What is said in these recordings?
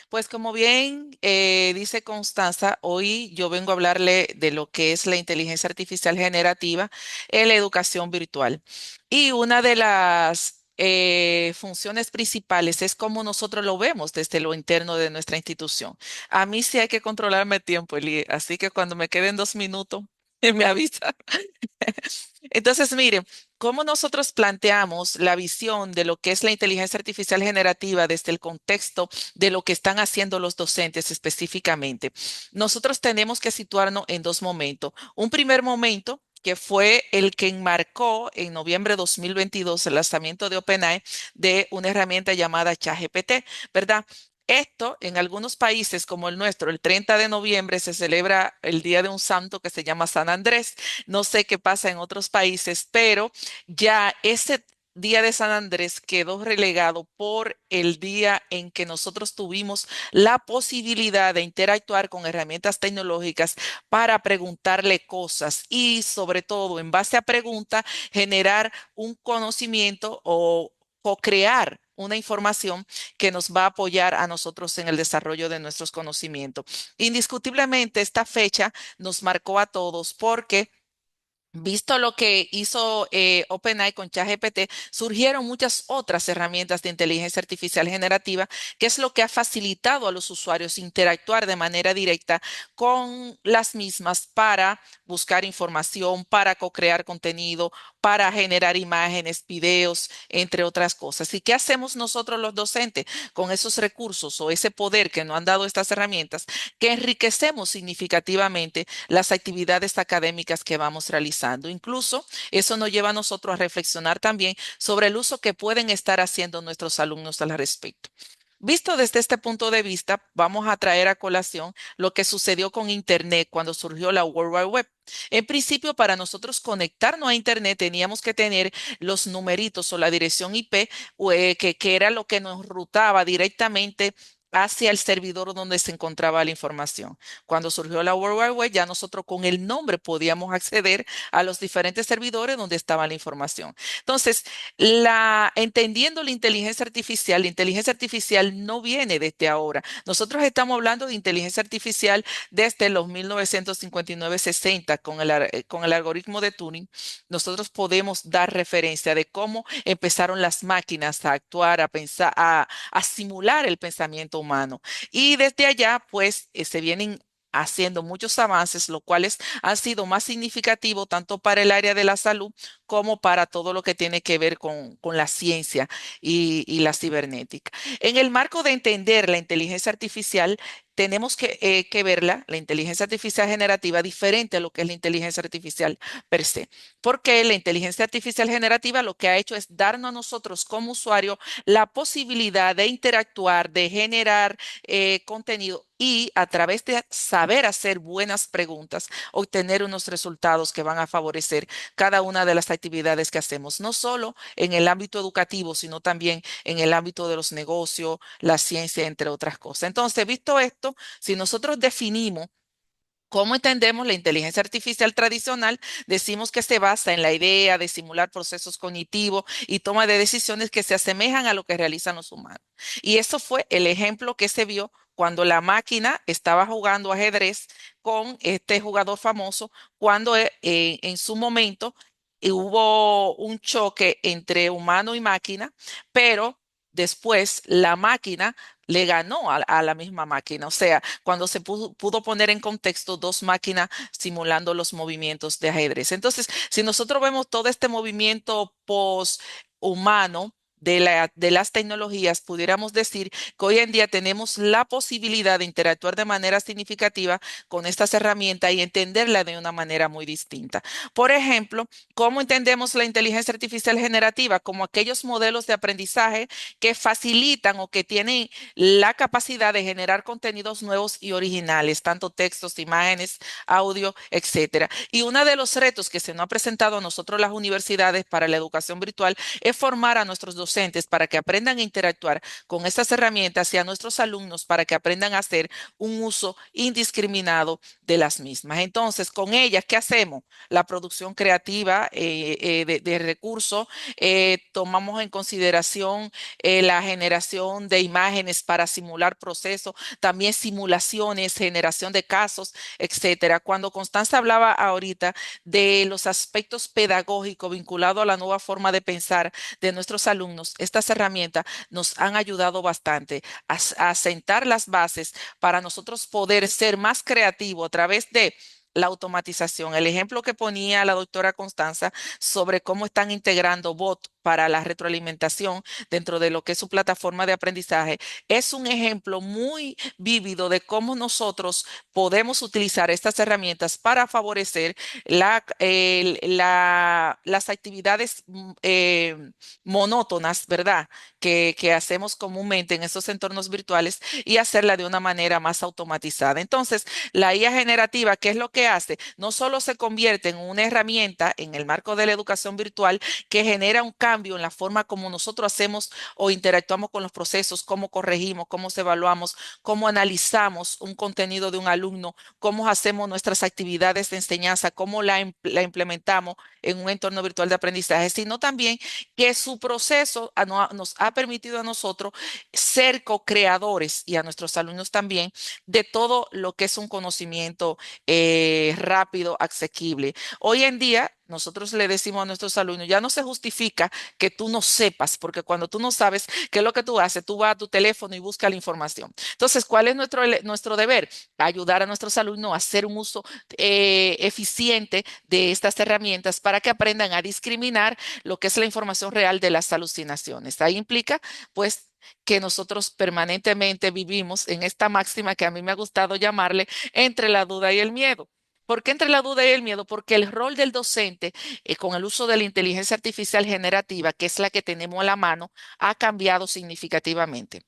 Pues como bien dice Constanza, hoy yo vengo a hablarle de lo que es la inteligencia artificial generativa en la educación virtual. Y una de las funciones principales es cómo nosotros lo vemos desde lo interno de nuestra institución. A mí sí hay que controlarme tiempo, Eli, así que cuando me queden 2 minutos, me avisa. Entonces, miren, cómo nosotros planteamos la visión de lo que es la inteligencia artificial generativa desde el contexto de lo que están haciendo los docentes específicamente. Nosotros tenemos que situarnos en dos momentos. Un primer momento que fue el que enmarcó en noviembre de 2022 el lanzamiento de OpenAI de una herramienta llamada ChatGPT, ¿verdad? Esto en algunos países como el nuestro, el 30 de noviembre se celebra el día de un santo que se llama San Andrés. No sé qué pasa en otros países, pero ya ese día de San Andrés quedó relegado por el día en que nosotros tuvimos la posibilidad de interactuar con herramientas tecnológicas para preguntarle cosas y sobre todo en base a preguntas generar un conocimiento o crear una información que nos va a apoyar a nosotros en el desarrollo de nuestros conocimientos. Indiscutiblemente, esta fecha nos marcó a todos porque visto lo que hizo OpenAI con ChatGPT, surgieron muchas otras herramientas de inteligencia artificial generativa, que es lo que ha facilitado a los usuarios interactuar de manera directa con las mismas para buscar información, para co-crear contenido, para generar imágenes, videos, entre otras cosas. ¿Y qué hacemos nosotros los docentes con esos recursos o ese poder que nos han dado estas herramientas? Que enriquecemos significativamente las actividades académicas que vamos realizando. Incluso eso nos lleva a nosotros a reflexionar también sobre el uso que pueden estar haciendo nuestros alumnos al respecto. Visto desde este punto de vista, vamos a traer a colación lo que sucedió con Internet cuando surgió la World Wide Web. En principio, para nosotros conectarnos a Internet teníamos que tener los numeritos o la dirección IP, que era lo que nos rutaba directamente hacia el servidor donde se encontraba la información. Cuando surgió la World Wide Web, ya nosotros con el nombre podíamos acceder a los diferentes servidores donde estaba la información. Entonces, entendiendo la inteligencia artificial no viene desde ahora. Nosotros estamos hablando de inteligencia artificial desde los 1959-60 con el algoritmo de Turing. Nosotros podemos dar referencia de cómo empezaron las máquinas a actuar, a pensar, a simular el pensamiento humano. Y desde allá, pues, se vienen haciendo muchos avances, los cuales han sido más significativos tanto para el área de la salud como para todo lo que tiene que ver con la ciencia y la cibernética. En el marco de entender la inteligencia artificial, tenemos que verla, la inteligencia artificial generativa, diferente a lo que es la inteligencia artificial per se. Porque la inteligencia artificial generativa lo que ha hecho es darnos a nosotros como usuario la posibilidad de interactuar, de generar contenido y a través de saber hacer buenas preguntas, obtener unos resultados que van a favorecer cada una de las actividades que hacemos, no solo en el ámbito educativo, sino también en el ámbito de los negocios, la ciencia, entre otras cosas. Entonces, visto esto, si nosotros definimos ¿cómo entendemos la inteligencia artificial tradicional? Decimos que se basa en la idea de simular procesos cognitivos y toma de decisiones que se asemejan a lo que realizan los humanos. Y eso fue el ejemplo que se vio cuando la máquina estaba jugando ajedrez con este jugador famoso, cuando en su momento hubo un choque entre humano y máquina, pero después la máquina le ganó a la misma máquina. O sea, cuando se pudo poner en contexto dos máquinas simulando los movimientos de ajedrez. Entonces, si nosotros vemos todo este movimiento post-humano de las tecnologías, pudiéramos decir que hoy en día tenemos la posibilidad de interactuar de manera significativa con estas herramientas y entenderla de una manera muy distinta. Por ejemplo, ¿cómo entendemos la inteligencia artificial generativa? Como aquellos modelos de aprendizaje que facilitan o que tienen la capacidad de generar contenidos nuevos y originales, tanto textos, imágenes, audio, etcétera. Y uno de los retos que se nos ha presentado a nosotros las universidades para la educación virtual es formar a nuestros docentes para que aprendan a interactuar con estas herramientas y a nuestros alumnos para que aprendan a hacer un uso indiscriminado de las mismas. Entonces, con ellas, ¿qué hacemos? La producción creativa de recursos, tomamos en consideración la generación de imágenes para simular procesos, también simulaciones, generación de casos, etcétera. Cuando Constanza hablaba ahorita de los aspectos pedagógicos vinculados a la nueva forma de pensar de nuestros alumnos, estas herramientas nos han ayudado bastante a sentar las bases para nosotros poder ser más creativos a través de la automatización. El ejemplo que ponía la doctora Constanza sobre cómo están integrando bot para la retroalimentación dentro de lo que es su plataforma de aprendizaje es un ejemplo muy vívido de cómo nosotros podemos utilizar estas herramientas para favorecer las actividades monótonas, ¿verdad? Que hacemos comúnmente en esos entornos virtuales y hacerla de una manera más automatizada. Entonces, la IA generativa, ¿qué es lo que hace? No solo se convierte en una herramienta en el marco de la educación virtual que genera un cambio en la forma como nosotros hacemos o interactuamos con los procesos, cómo corregimos, cómo se evaluamos, cómo analizamos un contenido de un alumno, cómo hacemos nuestras actividades de enseñanza, cómo la implementamos en un entorno virtual de aprendizaje, sino también que su proceso nos ha permitido a nosotros ser co-creadores y a nuestros alumnos también de todo lo que es un conocimiento rápido, asequible. Hoy en día, nosotros le decimos a nuestros alumnos, ya no se justifica que tú no sepas, porque cuando tú no sabes qué es lo que tú haces, tú vas a tu teléfono y buscas la información. Entonces, ¿cuál es nuestro deber? Ayudar a nuestros alumnos a hacer un uso eficiente de estas herramientas para que aprendan a discriminar lo que es la información real de las alucinaciones. Ahí implica, pues, que nosotros permanentemente vivimos en esta máxima que a mí me ha gustado llamarle entre la duda y el miedo. ¿Por qué entre la duda y el miedo? Porque el rol del docente con el uso de la inteligencia artificial generativa, que es la que tenemos a la mano, ha cambiado significativamente.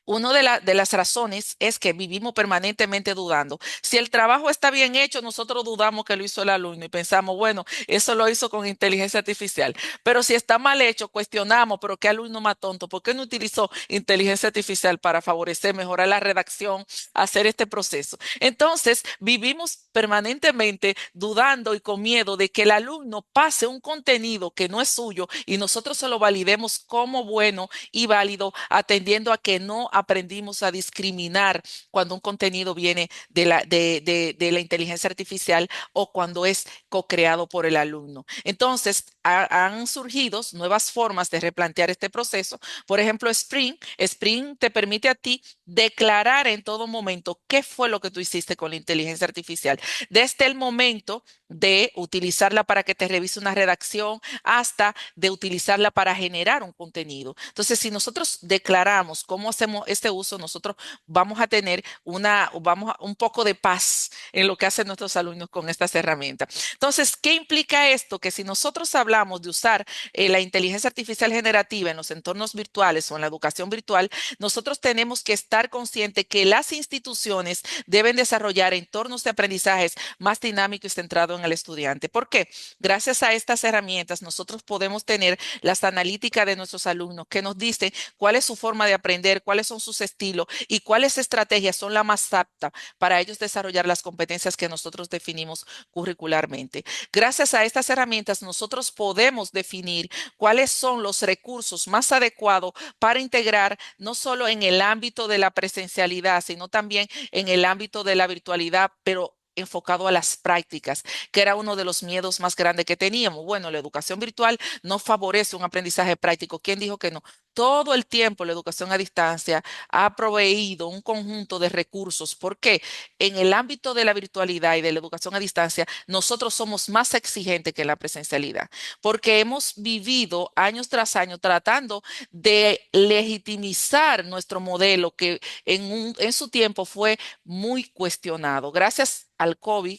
Una de las razones es que vivimos permanentemente dudando. Si el trabajo está bien hecho, nosotros dudamos que lo hizo el alumno y pensamos, bueno, eso lo hizo con inteligencia artificial. Pero si está mal hecho, cuestionamos, pero qué alumno más tonto, ¿por qué no utilizó inteligencia artificial para favorecer, mejorar la redacción, hacer este proceso? Entonces, vivimos permanentemente dudando y con miedo de que el alumno pase un contenido que no es suyo y nosotros se lo validemos como bueno y válido, atendiendo a que no aprendimos a discriminar cuando un contenido viene de la inteligencia artificial o cuando es co-creado por el alumno. Entonces, han surgido nuevas formas de replantear este proceso. Por ejemplo, Spring. Spring te permite a ti declarar en todo momento qué fue lo que tú hiciste con la inteligencia artificial. Desde el momento de utilizarla para que te revise una redacción hasta de utilizarla para generar un contenido. Entonces, si nosotros declaramos cómo hacemos este uso, nosotros vamos a tener un poco de paz en lo que hacen nuestros alumnos con estas herramientas. Entonces, ¿qué implica esto? Que si nosotros hablamos de usar la inteligencia artificial generativa en los entornos virtuales o en la educación virtual, nosotros tenemos que estar conscientes que las instituciones deben desarrollar entornos de aprendizajes más dinámicos y centrados en el estudiante. ¿Por qué? Gracias a estas herramientas, nosotros podemos tener las analíticas de nuestros alumnos que nos dicen cuál es su forma de aprender, cuáles son sus estilos y cuáles estrategias son las más aptas para ellos desarrollar las competencias que nosotros definimos curricularmente. Gracias a estas herramientas, nosotros podemos definir cuáles son los recursos más adecuados para integrar no solo en el ámbito de la presencialidad, sino también en el ámbito de la virtualidad, pero enfocado a las prácticas, que era uno de los miedos más grandes que teníamos. Bueno, la educación virtual no favorece un aprendizaje práctico. ¿Quién dijo que no? Todo el tiempo la educación a distancia ha proveído un conjunto de recursos. ¿Por qué? En el ámbito de la virtualidad y de la educación a distancia, nosotros somos más exigentes que en la presencialidad, porque hemos vivido años tras año tratando de legitimizar nuestro modelo que en su tiempo fue muy cuestionado. Gracias al COVID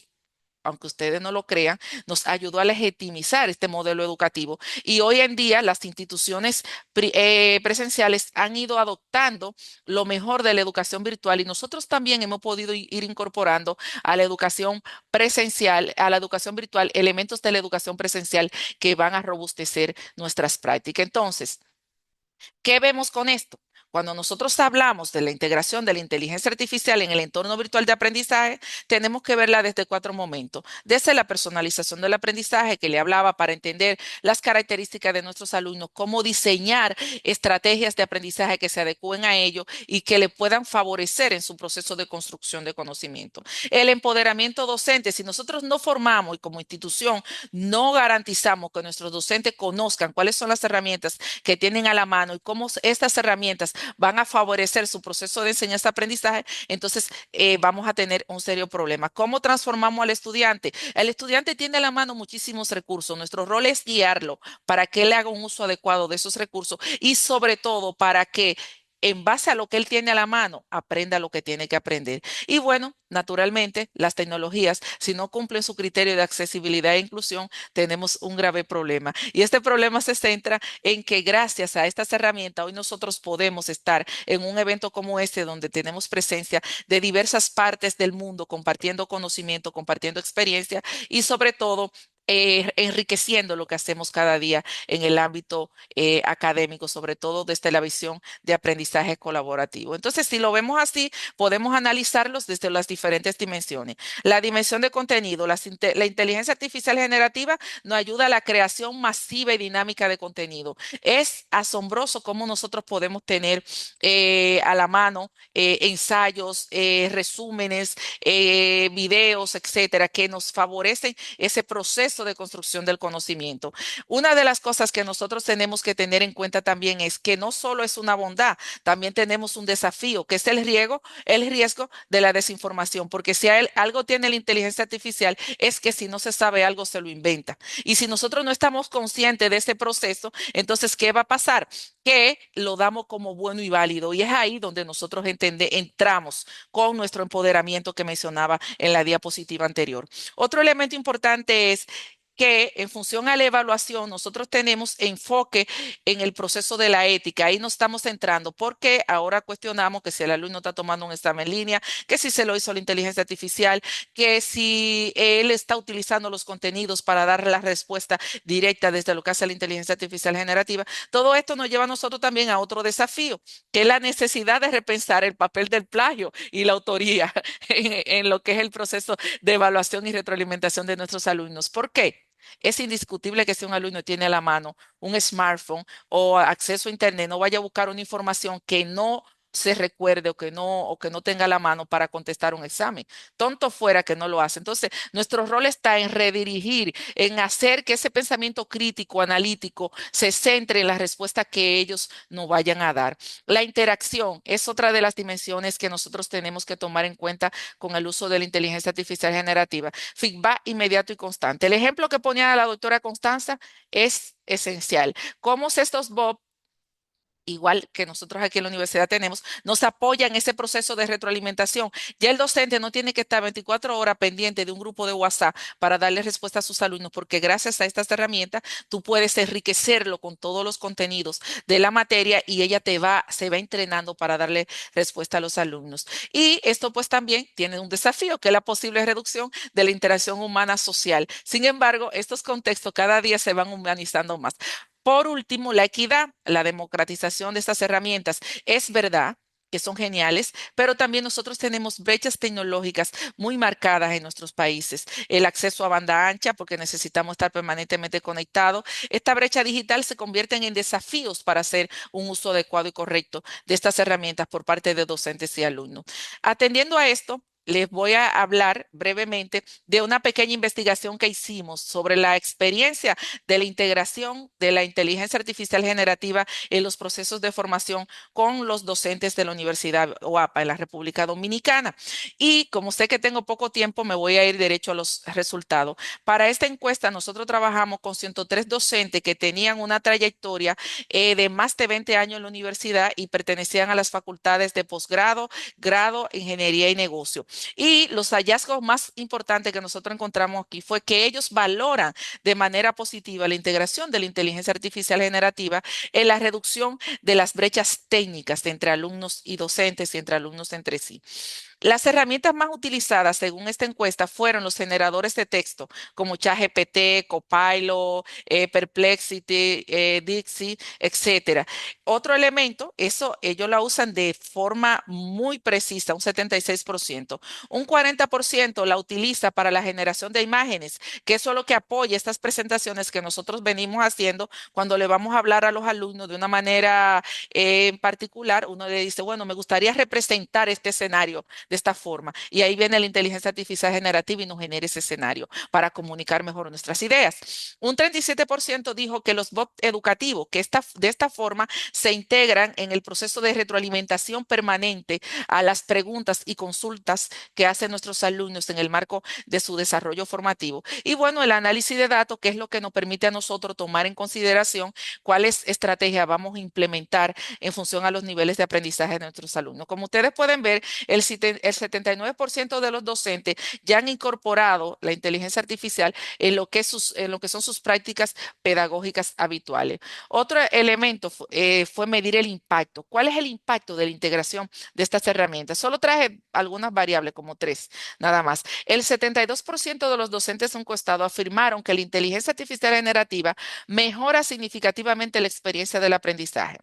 aunque ustedes no lo crean, nos ayudó a legitimizar este modelo educativo. Y hoy en día las instituciones presenciales han ido adoptando lo mejor de la educación virtual y nosotros también hemos podido ir incorporando a la educación presencial, a la educación virtual, elementos de la educación presencial que van a robustecer nuestras prácticas. Entonces, ¿qué vemos con esto? Cuando nosotros hablamos de la integración de la inteligencia artificial en el entorno virtual de aprendizaje, tenemos que verla desde cuatro momentos. Desde la personalización del aprendizaje que le hablaba para entender las características de nuestros alumnos, cómo diseñar estrategias de aprendizaje que se adecúen a ello y que le puedan favorecer en su proceso de construcción de conocimiento. El empoderamiento docente, si nosotros no formamos y como institución no garantizamos que nuestros docentes conozcan cuáles son las herramientas que tienen a la mano y cómo estas herramientas van a favorecer su proceso de enseñanza-aprendizaje, entonces vamos a tener un serio problema. ¿Cómo transformamos al estudiante? El estudiante tiene a la mano muchísimos recursos. Nuestro rol es guiarlo para que él haga un uso adecuado de esos recursos y sobre todo para que en base a lo que él tiene a la mano, aprenda lo que tiene que aprender. Y bueno, naturalmente, las tecnologías, si no cumplen su criterio de accesibilidad e inclusión, tenemos un grave problema. Y este problema se centra en que gracias a estas herramientas, hoy nosotros podemos estar en un evento como este, donde tenemos presencia de diversas partes del mundo, compartiendo conocimiento, compartiendo experiencia y sobre todo enriqueciendo lo que hacemos cada día en el ámbito académico, sobre todo desde la visión de aprendizaje colaborativo. Entonces, si lo vemos así, podemos analizarlos desde las diferentes dimensiones. La dimensión de contenido, la inteligencia artificial generativa nos ayuda a la creación masiva y dinámica de contenido. Es asombroso cómo nosotros podemos tener a la mano ensayos, resúmenes, videos, etcétera, que nos favorecen ese proceso de construcción del conocimiento. Una de las cosas que nosotros tenemos que tener en cuenta también es que no solo es una bondad, también tenemos un desafío, que es el riesgo de la desinformación, porque si algo tiene la inteligencia artificial es que si no se sabe algo se lo inventa. Y si nosotros no estamos conscientes de ese proceso, entonces, ¿qué va a pasar? Que lo damos como bueno y válido. Y es ahí donde nosotros entramos con nuestro empoderamiento que mencionaba en la diapositiva anterior. Otro elemento importante es que en función a la evaluación nosotros tenemos enfoque en el proceso de la ética. Ahí nos estamos centrando porque ahora cuestionamos que si el alumno está tomando un examen en línea, que si se lo hizo la inteligencia artificial, que si él está utilizando los contenidos para dar la respuesta directa desde lo que hace la inteligencia artificial generativa. Todo esto nos lleva a nosotros también a otro desafío, que es la necesidad de repensar el papel del plagio y la autoría en lo que es el proceso de evaluación y retroalimentación de nuestros alumnos. ¿Por qué? Es indiscutible que si un alumno tiene a la mano un smartphone o acceso a internet, no vaya a buscar una información que no se recuerde o que no tenga a la mano para contestar un examen. Tonto fuera que no lo hace. Entonces, nuestro rol está en redirigir, en hacer que ese pensamiento crítico, analítico, se centre en la respuesta que ellos nos vayan a dar. La interacción es otra de las dimensiones que nosotros tenemos que tomar en cuenta con el uso de la inteligencia artificial generativa. Feedback inmediato y constante. El ejemplo que ponía la doctora Constanza es esencial. ¿Cómo estos bots, igual que nosotros aquí en la universidad tenemos, nos apoyan en ese proceso de retroalimentación? Ya el docente no tiene que estar 24 horas pendiente de un grupo de WhatsApp para darle respuesta a sus alumnos, porque gracias a estas herramientas tú puedes enriquecerlo con todos los contenidos de la materia y ella se va entrenando para darle respuesta a los alumnos. Y esto pues también tiene un desafío, que es la posible reducción de la interacción humana social. Sin embargo, estos contextos cada día se van humanizando más. Por último, la equidad, la democratización de estas herramientas. Es verdad que son geniales, pero también nosotros tenemos brechas tecnológicas muy marcadas en nuestros países. El acceso a banda ancha, porque necesitamos estar permanentemente conectados. Esta brecha digital se convierte en desafíos para hacer un uso adecuado y correcto de estas herramientas por parte de docentes y alumnos. Atendiendo a esto, les voy a hablar brevemente de una pequeña investigación que hicimos sobre la experiencia de la integración de la inteligencia artificial generativa en los procesos de formación con los docentes de la Universidad OAPA en la República Dominicana. Y como sé que tengo poco tiempo, me voy a ir derecho a los resultados. Para esta encuesta, nosotros trabajamos con 103 docentes que tenían una trayectoria de más de 20 años en la universidad y pertenecían a las facultades de posgrado, grado, ingeniería y negocio. Y los hallazgos más importantes que nosotros encontramos aquí fue que ellos valoran de manera positiva la integración de la inteligencia artificial generativa en la reducción de las brechas técnicas entre alumnos y docentes y entre alumnos entre sí. Las herramientas más utilizadas según esta encuesta fueron los generadores de texto como ChatGPT, Copilot, Perplexity, Dixie, etcétera. Otro elemento, eso ellos la usan de forma muy precisa, un 76%. Un 40% la utiliza para la generación de imágenes, que eso es lo que apoya estas presentaciones que nosotros venimos haciendo cuando le vamos a hablar a los alumnos de una manera en particular. Uno le dice, bueno, me gustaría representar este escenario de esta forma. Y ahí viene la inteligencia artificial generativa y nos genera ese escenario para comunicar mejor nuestras ideas. Un 37% dijo que los bots educativos, de esta forma se integran en el proceso de retroalimentación permanente a las preguntas y consultas que hacen nuestros alumnos en el marco de su desarrollo formativo. Y bueno, el análisis de datos, que es lo que nos permite a nosotros tomar en consideración cuáles estrategias vamos a implementar en función a los niveles de aprendizaje de nuestros alumnos. Como ustedes pueden ver, el 79% de los docentes ya han incorporado la inteligencia artificial en lo que son sus prácticas pedagógicas habituales. Otro elemento fue medir el impacto. ¿Cuál es el impacto de la integración de estas herramientas? Solo traje algunas variables, como tres, nada más. El 72% de los docentes encuestados afirmaron que la inteligencia artificial generativa mejora significativamente la experiencia del aprendizaje.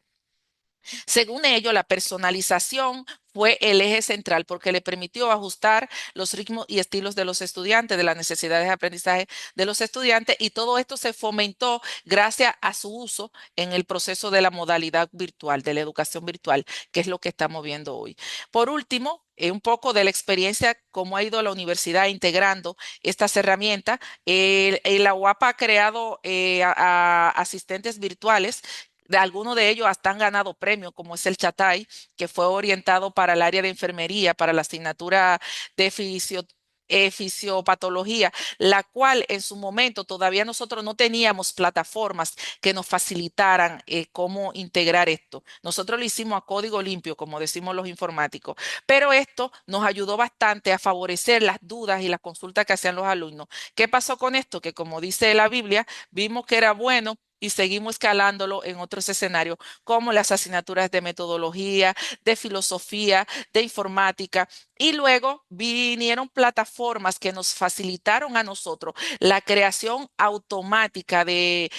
Según ello, la personalización fue el eje central porque le permitió ajustar los ritmos y estilos de los estudiantes, de las necesidades de aprendizaje de los estudiantes, y todo esto se fomentó gracias a su uso en el proceso de la modalidad virtual, de la educación virtual, que es lo que estamos viendo hoy. Por último, un poco de la experiencia, cómo ha ido la universidad integrando estas herramientas. La UAP ha creado a asistentes virtuales. De algunos de ellos hasta han ganado premios, como es el Chatay, que fue orientado para el área de enfermería, para la asignatura de fisiopatología, la cual en su momento todavía nosotros no teníamos plataformas que nos facilitaran cómo integrar esto. Nosotros lo hicimos a código limpio, como decimos los informáticos, pero esto nos ayudó bastante a favorecer las dudas y las consultas que hacían los alumnos. ¿Qué pasó con esto? Que como dice la Biblia, vimos que era bueno y seguimos escalándolo en otros escenarios, como las asignaturas de metodología, de filosofía, de informática. Y luego vinieron plataformas que nos facilitaron a nosotros la creación automática de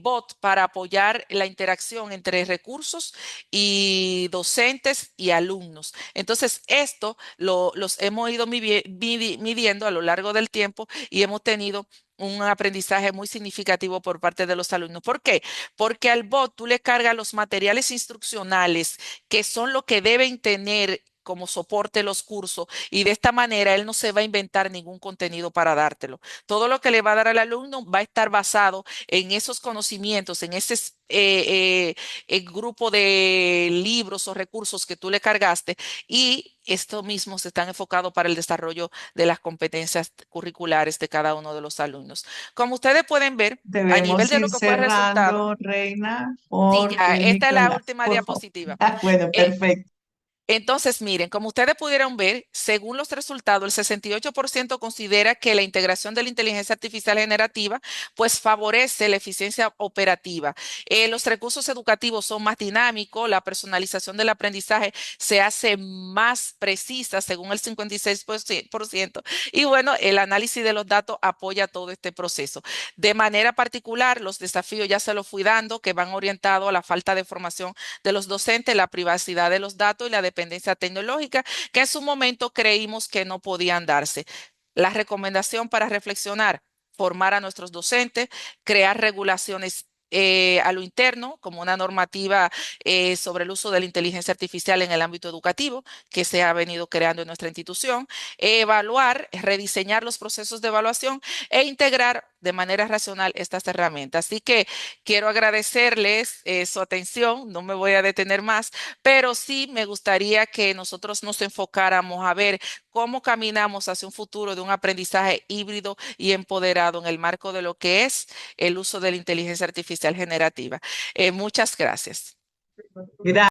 bot para apoyar la interacción entre recursos y docentes y alumnos. Entonces, esto los hemos ido midiendo a lo largo del tiempo y hemos tenido un aprendizaje muy significativo por parte de los alumnos. ¿Por qué? Porque al bot tú le cargas los materiales instruccionales que son lo que deben tener como soporte los cursos, y de esta manera él no se va a inventar ningún contenido para dártelo. Todo lo que le va a dar al alumno va a estar basado en esos conocimientos, en ese grupo de libros o recursos que tú le cargaste, y estos mismos están enfocados para el desarrollo de las competencias curriculares de cada uno de los alumnos. Como ustedes pueden ver, a nivel Debemos de lo ir que fue el resultado, cerrando, Reina, sí, ya, porque esta es la Nicolás, última por favor. diapositiva. Bueno, Eh, perfecto. entonces, miren, como ustedes pudieron ver, según los resultados, el 68% considera que la integración de la inteligencia artificial generativa pues favorece la eficiencia operativa. Los recursos educativos son más dinámicos, la personalización del aprendizaje se hace más precisa según el 56%. Y bueno, el análisis de los datos apoya todo este proceso. De manera particular, los desafíos ya se los fui dando, que van orientados a la falta de formación de los docentes, la privacidad de los datos y la dependencia tecnológica, que en su momento creímos que no podían darse. La recomendación para reflexionar: formar a nuestros docentes, crear regulaciones a lo interno, como una normativa sobre el uso de la inteligencia artificial en el ámbito educativo que se ha venido creando en nuestra institución, evaluar, rediseñar los procesos de evaluación e integrar de manera racional estas herramientas. Así que quiero agradecerles su atención, no me voy a detener más, pero sí me gustaría que nosotros nos enfocáramos a ver cómo caminamos hacia un futuro de un aprendizaje híbrido y empoderado en el marco de lo que es el uso de la inteligencia artificial generativa. Muchas gracias. Gracias.